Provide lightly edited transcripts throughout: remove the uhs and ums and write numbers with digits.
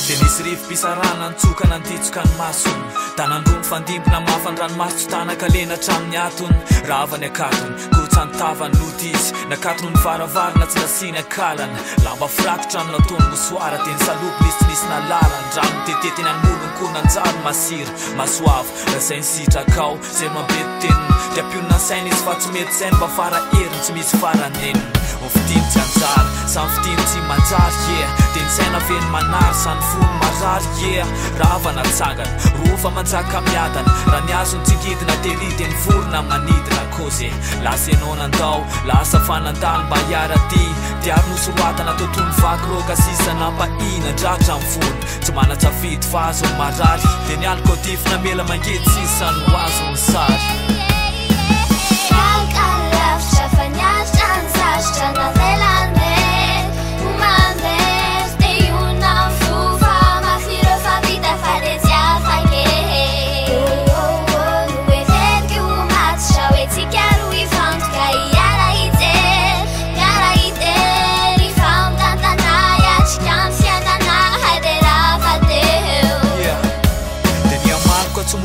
de nisy rivim-pisarana nitsoka nanditsoka ny masony tanandrony fandimbona mafandranomasy tsy tanakalena hatramin'ny atony ravany akatony korotsanytavany loty izy nakatony ny varavarana tsy nasiny akalany lamba firakitra ny nataony mosoara de ny salopy nisy tsy nisy nalalany drano teteteny an'olony ko nanjary masira masoavy razay ny sitrakao zay mambety teniny de ampionina ny saina izy fa tsy mety sainy mba fara heriny tsy misy faraneniny ofidiny tsy anjary samy fidiny tsy manjary de ny saina veny manary sany fony marary ravana tsangana rofa manjaka miadana raha ny azony tsigidina terity ny vorona manidina koze lasa ianao nandao lasa fanandalo mba hiara-ty diary nosoroatana tontolo vaky roka sisa nampahina dratra amin'ny fony tsy manatsafidy fa azony marary de ny alkodifina mela mangety sisany ho azony sary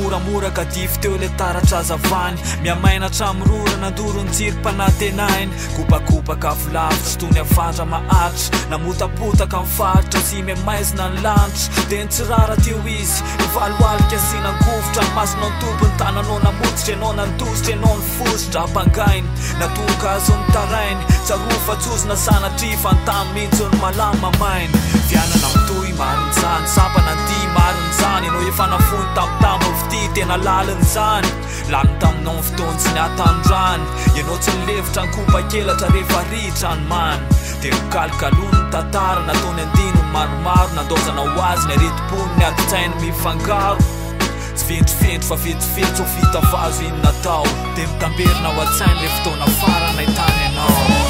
moramora ka dify teo le taratra azavany miamaina hatramirora nandoro ny tsirim-panatenahiny kopakopaka avolavitra tony avandra maharitra namotapotaka amin'ny faritra sy miamaizina ny lanitra de ny tsirara teo izy nivaloalika asina nkovotra ny masonao ny tompony tananao namotsitra ianao nandositra ianao ny fositra ampangainy natoka azo ny tarainy tsarofa tsozona sanatry fantamy mihitsy ny malama mainy vianana mitoy marin'izany sampana ndy marin'izany ianao efa nafony tamotamo ty tena laliny zany laliny taminao ny fotoany tsy niatandrany ianao tsy nilevitra ny kopa-kelatra rehefa ritra ny many de mikalikalono ny tantara nataony andino ny maromaro nandaozana ho azy ny aretipony ny aditsainy mifangaro tsy ventrofentro fa vetifetro ho vita vazo iny natao de mitamberina ho an-tsainy le fotoana farana hitany ianao